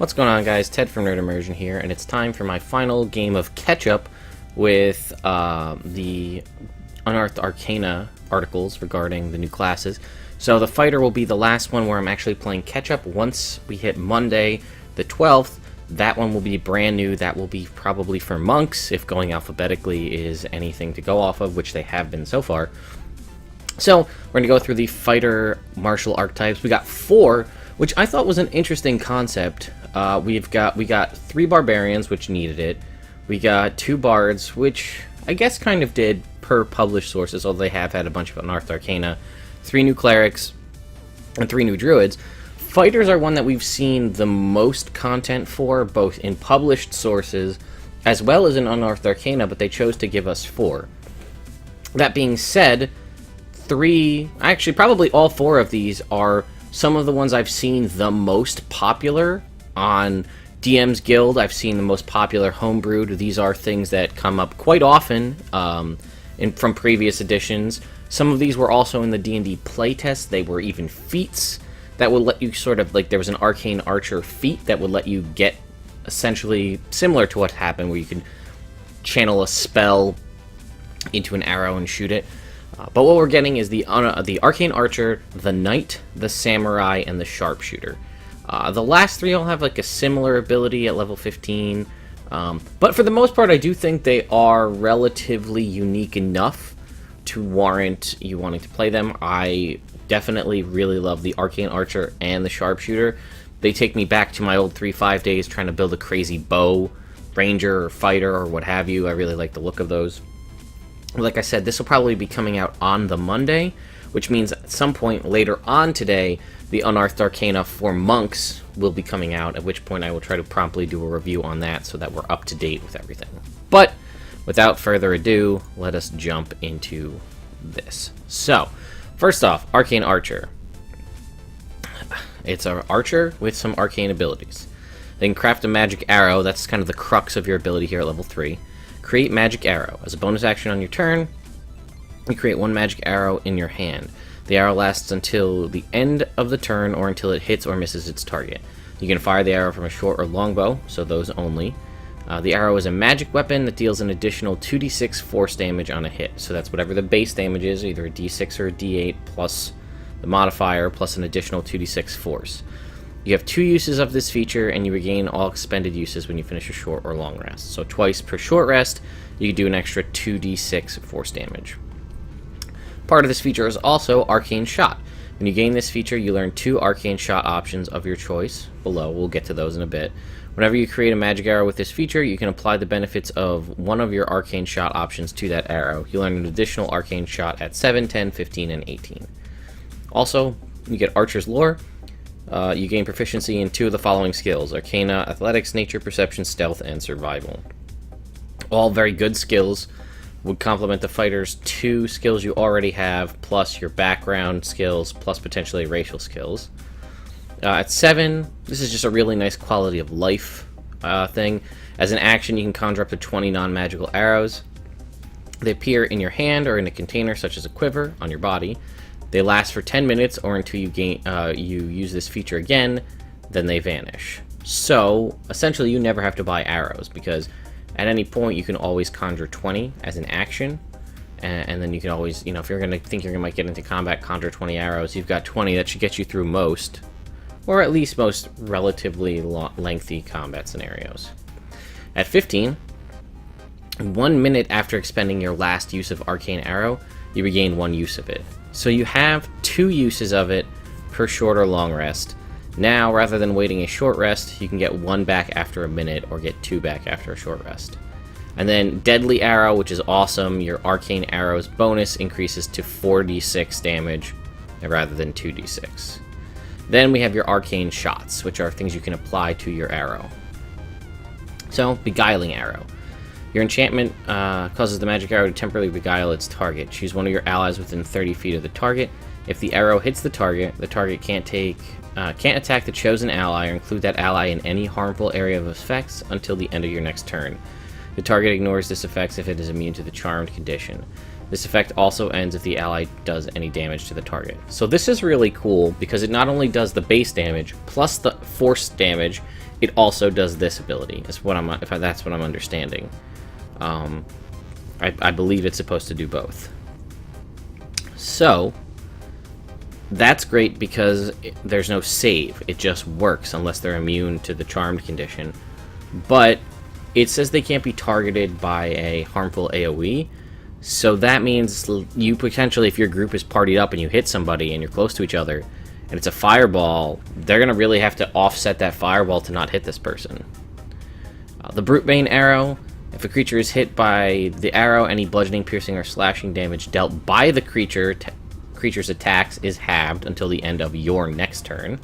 What's going on, guys? Ted from Immersion here, and it's time for my final game of catch-up with the Unearthed Arcana articles regarding the new classes. So the fighter will be the last one where I'm actually playing catch-up. Once we hit Monday the 12th, that one will be brand new. That will be probably for monks, if going alphabetically is anything to go off of, which they have been so far. So we're going to go through the fighter martial archetypes. We got 4, which I thought was an interesting concept. We got 3 barbarians, which needed it. We got 2 bards, which I guess kind of did per published sources, although they have had a bunch of Unearthed Arcana. 3 new clerics, and 3 new druids. Fighters are one that we've seen the most content for, both in published sources as well as in Unearthed Arcana, but they chose to give us 4. That being said, actually probably all 4 of these are some of the ones I've seen the most popular on DM's Guild. I've seen the most popular homebrewed. These are things that come up quite often from previous editions. Some of these were also in the D&D playtest. They were even feats that would let you sort of, like, there was an Arcane Archer feat that would let you get essentially similar to what happened, where you could channel a spell into an arrow and shoot it. But what we're getting is the Arcane Archer, the Knight, the Samurai, and the Sharpshooter. The last 3 all have like a similar ability at level 15, but for the most part I do think they are relatively unique enough to warrant you wanting to play them. I definitely really love the Arcane Archer and the Sharpshooter. They take me back to my old 3-5 days trying to build a crazy bow, ranger, or fighter, or what have you. I really like the look of those. Like I said, this will probably be coming out on the Monday, which means at some point later on today, the Unearthed Arcana for monks will be coming out, at which point I will try to promptly do a review on that so that we're up to date with everything. But without further ado, let us jump into this. So, first off, Arcane Archer. It's an archer with some arcane abilities. They can craft a magic arrow. That's kind of the crux of your ability here at level 3. Create magic arrow. As a bonus action on your turn, you create 1 magic arrow in your hand. The arrow lasts until the end of the turn or until it hits or misses its target. You can fire the arrow from a short or long bow, so those only. The arrow is a magic weapon that deals an additional 2d6 force damage on a hit. So that's whatever the base damage is, either a d6 or a d8 plus the modifier plus an additional 2d6 force. You have 2 uses of this feature, and you regain all expended uses when you finish a short or long rest. So twice per short rest, you can do an extra 2d6 force damage. Part of this feature is also Arcane Shot. When you gain this feature, you learn 2 Arcane Shot options of your choice. Below, we'll get to those in a bit. Whenever you create a magic arrow with this feature, you can apply the benefits of one of your Arcane Shot options to that arrow. You learn an additional Arcane Shot at 7, 10, 15, and 18. Also, you get Archer's Lore. You gain proficiency in 2 of the following skills: Arcana, Athletics, Nature, Perception, Stealth, and Survival. All very good skills. Would complement the fighter's 2 skills you already have, plus your background skills, plus potentially racial skills. At 7, this is just a really nice quality of life thing. As an action, you can conjure up to 20 non-magical arrows. They appear in your hand or in a container, such as a quiver, on your body. They last for 10 minutes or until you use this feature again, then they vanish. So, essentially, you never have to buy arrows, because at any point you can always conjure 20 as an action, and then you can always, if you're going to think you might get into combat, conjure 20 arrows. You've got 20. That should get you through most, or at least most relatively lengthy combat scenarios. At 15, 1 minute after expending your last use of Arcane Arrow, you regain 1 use of it. So you have 2 uses of it per short or long rest. Now, rather than waiting a short rest, you can get 1 back after a minute, or get 2 back after a short rest. And then Deadly Arrow, which is awesome. Your Arcane Arrow's bonus increases to 4d6 damage rather than 2d6. Then we have your Arcane Shots, which are things you can apply to your arrow. So, Beguiling Arrow. Your enchantment causes the magic arrow to temporarily beguile its target. Choose one of your allies within 30 feet of the target. If the arrow hits the target can't attack the chosen ally or include that ally in any harmful area of effects until the end of your next turn. The target ignores this effect if it is immune to the charmed condition. This effect also ends if the ally does any damage to the target. So this is really cool because it not only does the base damage, plus the force damage, it also does this ability. That's what that's what I'm understanding. I believe it's supposed to do both. So that's great because there's no save. It just works unless they're immune to the charmed condition. But it says they can't be targeted by a harmful AoE. So that means you potentially, if your group is partied up and you hit somebody and you're close to each other, and it's a fireball, they're going to really have to offset that fireball to not hit this person. The Brutebane arrow, if a creature is hit by the arrow, any bludgeoning, piercing, or slashing damage dealt by the creature's attacks is halved until the end of your next turn.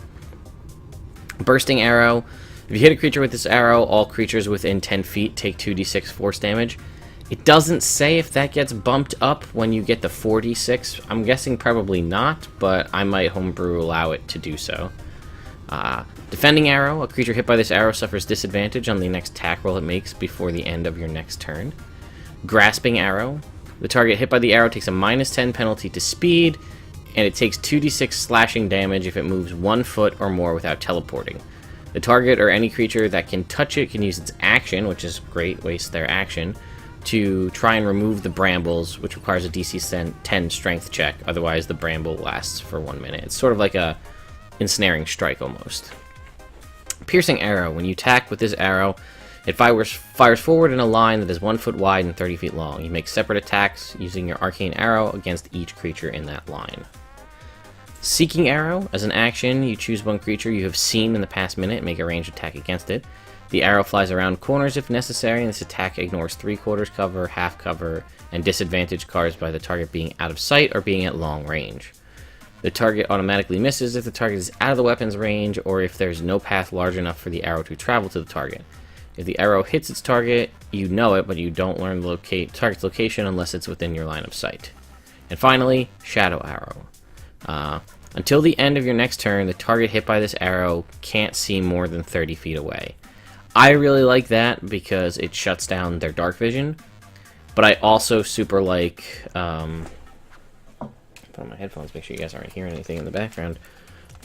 Bursting arrow, if you hit a creature with this arrow, all creatures within 10 feet take 2d6 force damage. It doesn't say if that gets bumped up when you get the 4d6. I'm guessing probably not, but I might homebrew allow it to do so. Defending arrow, a creature hit by this arrow suffers disadvantage on the next attack roll it makes before the end of your next turn. Grasping arrow, the target hit by the arrow takes a -10 penalty to speed, and it takes 2d6 slashing damage if it moves 1 foot or more without teleporting. The target or any creature that can touch it can use its action, which is great, waste their action, to try and remove the brambles, which requires a DC 10 strength check, otherwise the bramble lasts for 1 minute. It's sort of like a ensnaring strike almost. Piercing arrow, when you attack with this arrow, it fires forward in a line that is 1 foot wide and 30 feet long. You make separate attacks using your arcane arrow against each creature in that line. Seeking arrow, as an action, you choose one creature you have seen in the past minute and make a ranged attack against it. The arrow flies around corners if necessary, and this attack ignores 3/4 cover, half cover, and disadvantage caused by the target being out of sight or being at long range. The target automatically misses if the target is out of the weapon's range or if there's no path large enough for the arrow to travel to the target. If the arrow hits its target, you know it, but you don't learn the target's location unless it's within your line of sight. And finally, shadow arrow. Until the end of your next turn, the target hit by this arrow can't see more than 30 feet away. I really like that because it shuts down their dark vision, but I also super like, put on my headphones, make sure you guys aren't hearing anything in the background.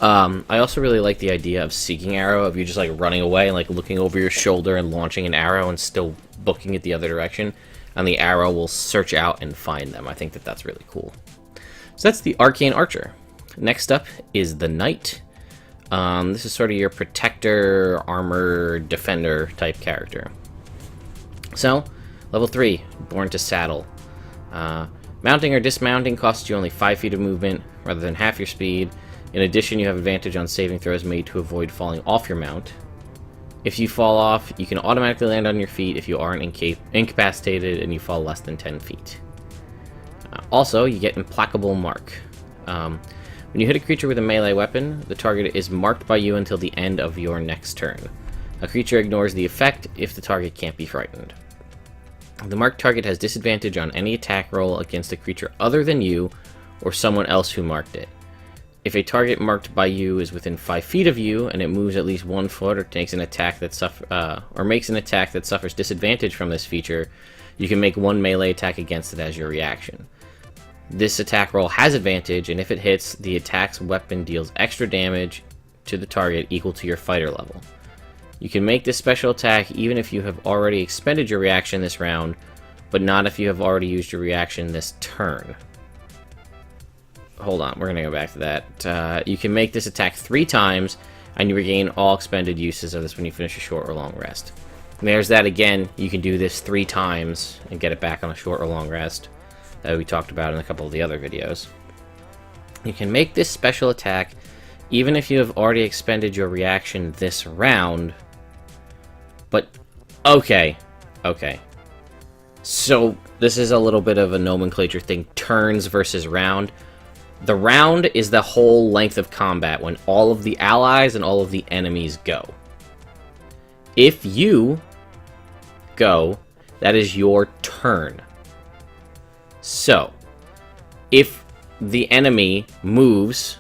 I also really like the idea of seeking arrow, of you just like running away and like looking over your shoulder and launching an arrow and still booking it the other direction, and the arrow will search out and find them. I think that that's really cool. So that's the Arcane Archer. Next up is the Knight. This is sort of your protector, armor, defender type character. So, level 3, born to saddle. Mounting or dismounting costs you only 5 feet of movement rather than half your speed. In addition, you have advantage on saving throws made to avoid falling off your mount. If you fall off, you can automatically land on your feet if you aren't incapacitated and you fall less than 10 feet. Also, you get Implacable Mark. When you hit a creature with a melee weapon, the target is marked by you until the end of your next turn. A creature ignores the effect if the target can't be frightened. The marked target has disadvantage on any attack roll against a creature other than you or someone else who marked it. If a target marked by you is within 5 feet of you and it moves at least 1 foot or makes an attack that suffers disadvantage from this feature, you can make one melee attack against it as your reaction. This attack roll has advantage, and if it hits, the attack's weapon deals extra damage to the target equal to your fighter level. You can make this special attack even if you have already expended your reaction this round, but not if you have already used your reaction this turn. Hold on, we're going to go back to that. You can make this attack 3 times, and you regain all expended uses of this when you finish a short or long rest. And there's that again, you can do this 3 times and get it back on a short or long rest that we talked about in a couple of the other videos. You can make this special attack even if you have already expended your reaction this round, but okay. So this is a little bit of a nomenclature thing, turns versus round. The round is the whole length of combat when all of the allies and all of the enemies go. If you go, that is your turn. So, if the enemy moves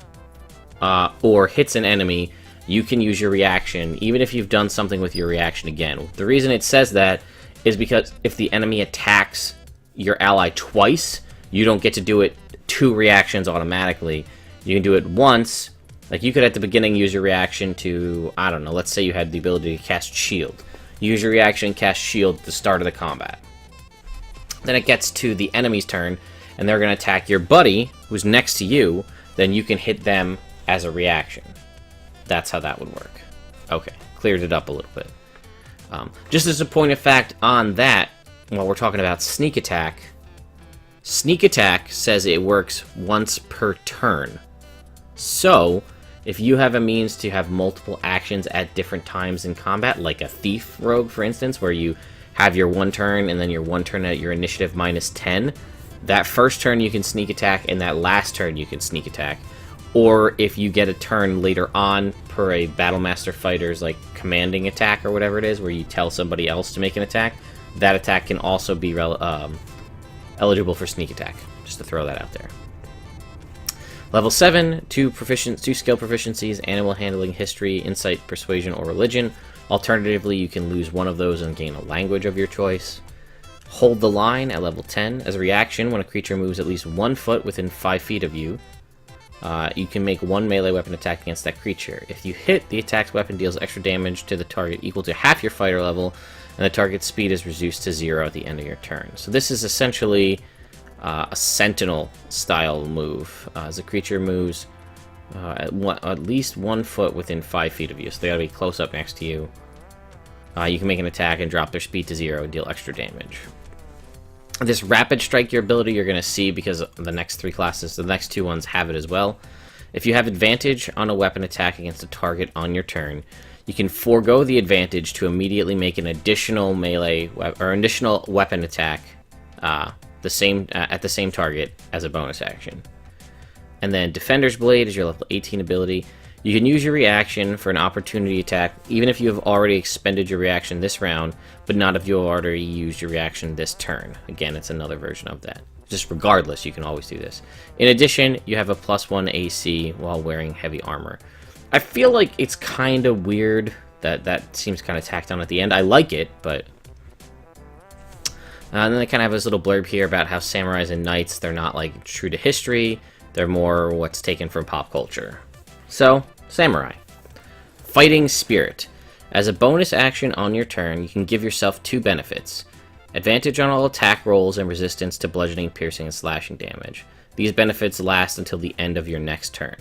or hits an enemy, you can use your reaction, even if you've done something with your reaction again. The reason it says that is because if the enemy attacks your ally twice, you don't get to do it 2 reactions automatically. You can do it once, Like, you could at the beginning use your reaction to, I don't know, let's say you had the ability to cast Shield. Use your reaction, cast Shield at the start of the combat. Then it gets to the enemy's turn, and they're going to attack your buddy, who's next to you, then you can hit them as a reaction. That's how that would work. Okay, cleared it up a little bit. Just as a point of fact on that, while we're talking about Sneak Attack says it works once per turn. So, if you have a means to have multiple actions at different times in combat, like a Thief Rogue, for instance, where you have your one turn and then your one turn at your initiative minus 10, that first turn you can Sneak Attack, and that last turn you can Sneak Attack. Or if you get a turn later on per a Battlemaster fighter's like commanding attack or whatever it is, where you tell somebody else to make an attack, that attack can also be eligible for Sneak Attack. Just to throw that out there. Level 7, 2 skill proficiencies: Animal Handling, History, Insight, Persuasion, or Religion. Alternatively, you can lose one of those and gain a language of your choice. Hold the Line at level 10. As a reaction, when a creature moves at least 1 foot within 5 feet of you, you can make one melee weapon attack against that creature. If you hit, the attack's weapon deals extra damage to the target equal to half your fighter level, and the target's speed is reduced to 0 at the end of your turn. So this is essentially a Sentinel-style move. As a creature moves at least 1 foot within 5 feet of you, so they gotta be close up next to you. You can make an attack and drop their speed to 0 and deal extra damage. This Rapid Strike, your ability, you're going to see because the next 3 classes, the next 2 ones have it as well. If you have advantage on a weapon attack against a target on your turn, you can forego the advantage to immediately make an additional melee or additional weapon attack at the same target as a bonus action. And then Defender's Blade is your level 18 ability. You can use your reaction for an opportunity attack, even if you have already expended your reaction this round, but not if you have already used your reaction this turn. Again, it's another version of that. Just regardless, you can always do this. In addition, you have a +1 AC while wearing heavy armor. I feel like it's kind of weird that seems kind of tacked on at the end. I like it, but... and then they kind of have this little blurb here about how samurais and knights, they're not like true to history, they're more what's taken from pop culture. So, Samurai. Fighting Spirit. As a bonus action on your turn, you can give yourself 2 benefits. Advantage on all attack rolls and resistance to bludgeoning, piercing, and slashing damage. These benefits last until the end of your next turn.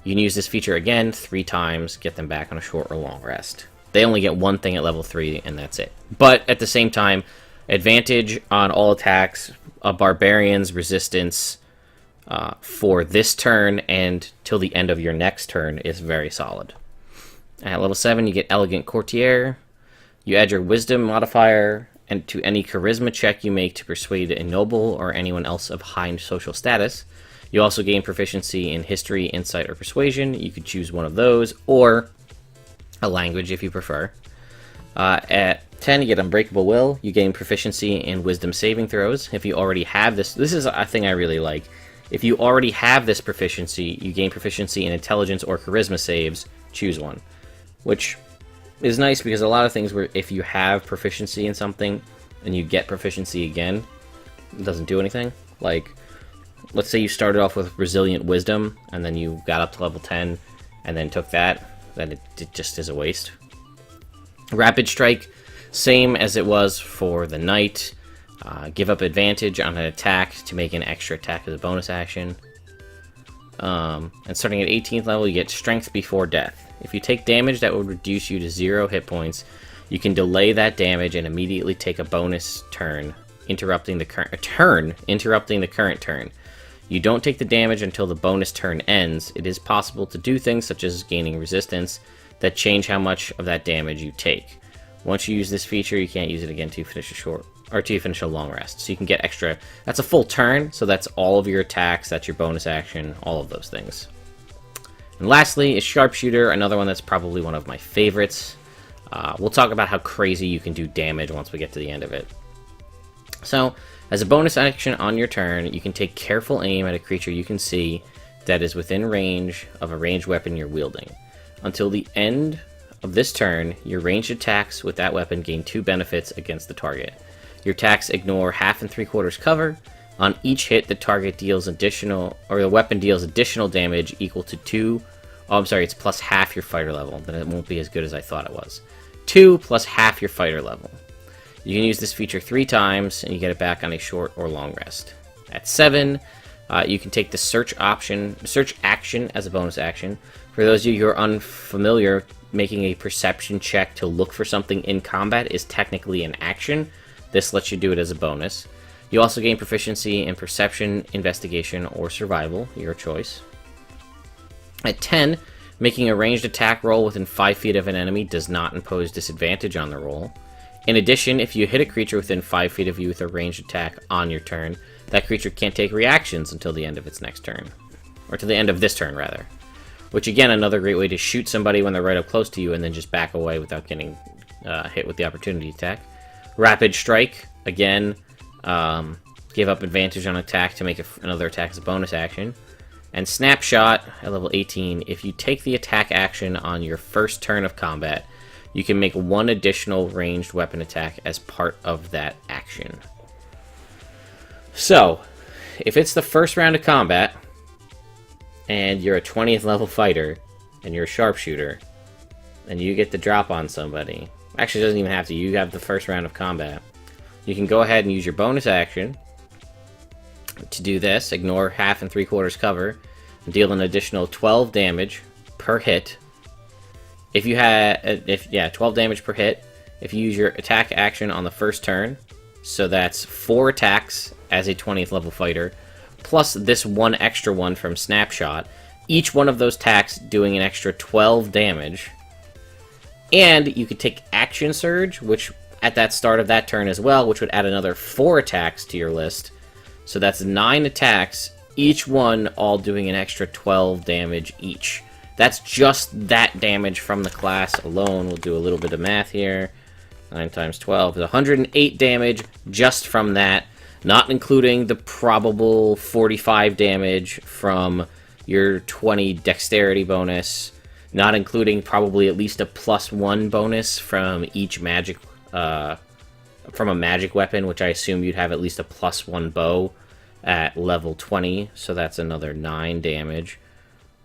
You can use this feature again 3 times, get them back on a short or long rest. They only get 1 thing at level 3, and that's it. But at the same time, advantage on all attacks, a Barbarian's resistance for this turn and till the end of your next turn is very solid. At level 7, you get Elegant Courtier. You add your Wisdom modifier and to any charisma check you make to persuade a noble or anyone else of high social status. You also gain proficiency in History, Insight, or Persuasion. You could choose one of those, or a language if you prefer. At 10, you get Unbreakable Will. You gain proficiency in Wisdom saving throws. If you already have this is a thing I really like. If you already have this proficiency, you gain proficiency in Intelligence or Charisma saves. Choose one. Which is nice because a lot of things where if you have proficiency in something and you get proficiency again, it doesn't do anything. Like, let's say you started off with Resilient Wisdom and then you got up to level 10 and then took that, then it just is a waste. Rapid Strike, same as it was for the Knight. Give up advantage on an attack to make an extra attack as a bonus action. And starting at 18th level, you get Strength Before Death. If you take damage that would reduce you to 0 hit points, you can delay that damage and immediately take a bonus turn, interrupting the current turn. You don't take the damage until the bonus turn ends. It is possible to do things such as gaining resistance that change how much of that damage you take. Once you use this feature, you can't use it again to finish a long rest. So you can get extra. That's a full turn, so that's all of your attacks, that's your bonus action, all of those things. And lastly is Sharpshooter, another one that's probably one of my favorites. We'll talk about how crazy you can do damage once we get to the end of it. So, as a bonus action on your turn, you can take careful aim at a creature you can see that is within range of a ranged weapon you're wielding. Until the end of this turn, your ranged attacks with that weapon gain 2 benefits against the target. Your attacks ignore 1/2 and 3/4 cover. On each hit, the target deals additional, or the weapon deals additional damage equal to 2 Oh, I'm sorry, it's plus half your fighter level. Then it won't be as good as I thought it was. 2 plus half your fighter level. You can use this feature 3 times, and you get it back on a short or long rest. At 7, you can take the search action as a bonus action. For those of you who are unfamiliar, making a perception check to look for something in combat is technically an action. This lets you do it as a bonus. You also gain proficiency in perception, investigation, or survival, your choice. At 10, making a ranged attack roll within 5 feet of an enemy does not impose disadvantage on the roll. In addition, if you hit a creature within 5 feet of you with a ranged attack on your turn, that creature can't take reactions until the end of its next turn. Or to the end of this turn, rather. Which, again, another great way to shoot somebody when they're right up close to you and then just back away without getting hit with the opportunity attack. Rapid Strike, again, give up advantage on attack to make another attack as a bonus action. And Snapshot, at level 18, if you take the attack action on your first turn of combat, you can make 1 additional ranged weapon attack as part of that action. So, if it's the first round of combat, and you're a 20th level fighter, and you're a sharpshooter, and you get the drop on somebody, actually it doesn't even have to, you have the first round of combat, you can go ahead and use your bonus action to do this, ignore half and 3/4 cover, and deal an additional 12 damage per hit. If you had, 12 damage per hit, if you use your attack action on the first turn, so that's 4 attacks as a 20th level fighter, plus this 1 extra one from Snapshot, each one of those attacks doing an extra 12 damage. And you could take Action Surge, which at that start of that turn as well, which would add another 4 attacks to your list. So that's 9 attacks, each one all doing an extra 12 damage each. That's just that damage from the class alone. We'll do a little bit of math here. 9 times 12 is 108 damage just from that, not including the probable 45 damage from your 20 dexterity bonus, not including probably at least a +1 bonus from each magic, from a magic weapon, which I assume you'd have at least a +1 bow at level 20, so that's another 9 damage.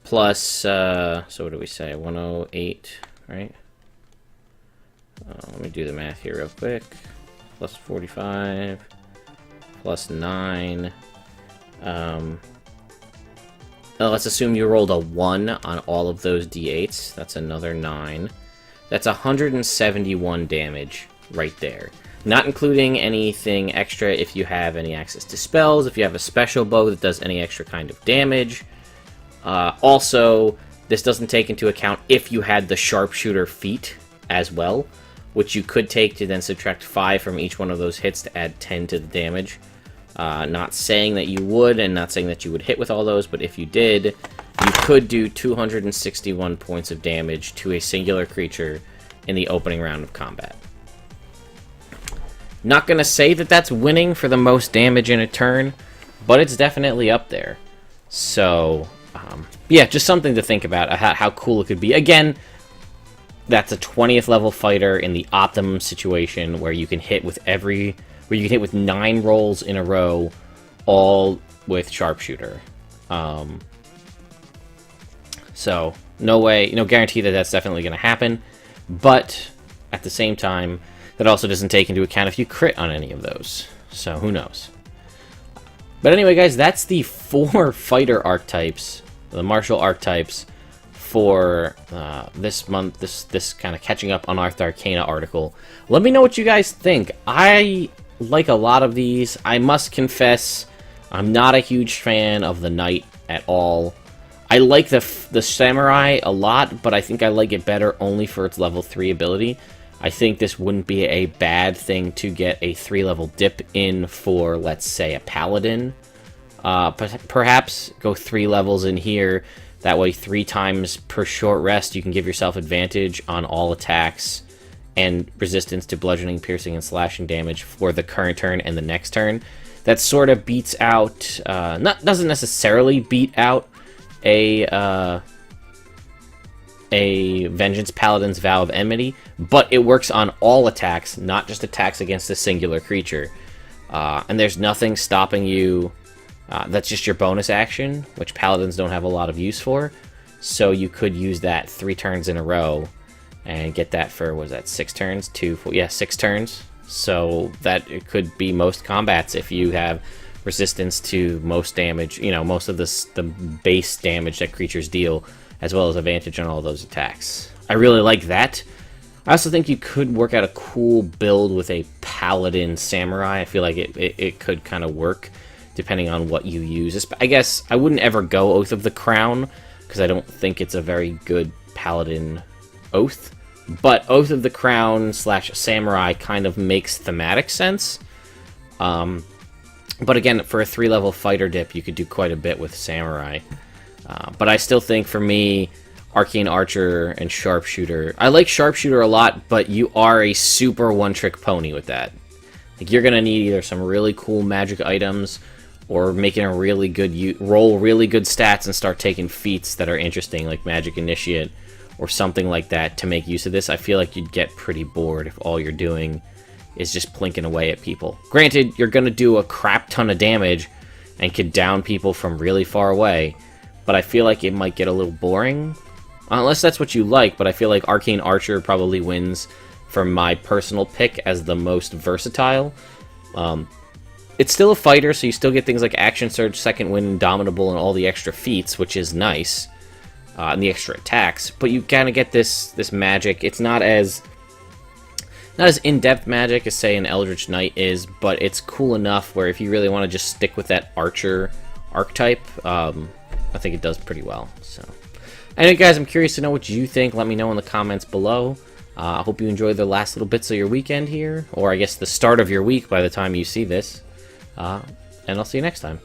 Plus, so what do we say, 108, right? Let me do the math here real quick. Plus 45, plus 9. Let's assume you rolled a 1 on all of those d8s. That's another 9. That's 171 damage right there. Not including anything extra if you have any access to spells, if you have a special bow that does any extra kind of damage. Also, this doesn't take into account if you had the Sharpshooter feat as well, which you could take to then subtract 5 from each one of those hits to add 10 to the damage. Not saying that you would, and not saying that you would hit with all those, but if you did, you could do 261 points of damage to a singular creature in the opening round of combat. Not going to say that that's winning for the most damage in a turn, but it's definitely up there. So, yeah, just something to think about, how cool it could be. Again, that's a 20th level fighter in the optimum situation where you can hit with where you can hit with 9 rolls in a row, all with Sharpshooter. So, no guarantee that that's definitely going to happen, but at the same time, that also doesn't take into account if you crit on any of those. So, who knows? But anyway, guys, that's the 4 fighter archetypes, the martial archetypes, for this month, this kind of catching up on Unearthed Arcana article. Let me know what you guys think. I like a lot of these. I must confess, I'm not a huge fan of the knight at all. I like the samurai a lot, but I think I like it better only for its level 3 ability. I think this wouldn't be a bad thing to get a 3-level dip in for, let's say, a paladin. Perhaps go 3 levels in here. That way, 3 times per short rest, you can give yourself advantage on all attacks and resistance to bludgeoning, piercing, and slashing damage for the current turn and the next turn. That sort of beats out, doesn't necessarily beat out a Vengeance Paladin's Vow of Enmity, but it works on all attacks, not just attacks against a singular creature. And there's nothing stopping you. That's just your bonus action, which Paladins don't have a lot of use for. So you could use that 3 turns in a row and get that for, what was that, 6 turns? 2, 4, yeah, 6 turns. So that it could be most combats if you have resistance to most damage, you know, most of the base damage that creatures deal, as well as advantage on all those attacks. I really like that. I also think you could work out a cool build with a Paladin Samurai. I feel like it could kind of work depending on what you use. I guess I wouldn't ever go Oath of the Crown because I don't think it's a very good Paladin oath. But Oath of the Crown / Samurai kind of makes thematic sense. But again, for a 3-level fighter dip, you could do quite a bit with Samurai. But I still think, for me, Arcane Archer and Sharpshooter. I like Sharpshooter a lot, but you are a super one-trick pony with that. Like, you're gonna need either some really cool magic items, or making a really good roll really good stats and start taking feats that are interesting, like Magic Initiate, or something like that to make use of this. I feel like you'd get pretty bored if all you're doing is just plinking away at people. Granted, you're gonna do a crap ton of damage and could down people from really far away, but I feel like it might get a little boring. Unless that's what you like, but I feel like Arcane Archer probably wins for my personal pick as the most versatile. It's still a fighter, so you still get things like Action Surge, Second Wind, Indomitable, and all the extra feats, which is nice, and the extra attacks. But you kind of get this magic. It's not as in-depth magic as, say, an Eldritch Knight is, but it's cool enough where if you really want to just stick with that Archer archetype, I think it does pretty well. So, anyway, guys, I'm curious to know what you think. Let me know in the comments below. I hope you enjoy the last little bits of your weekend here, or I guess the start of your week by the time you see this. And I'll see you next time.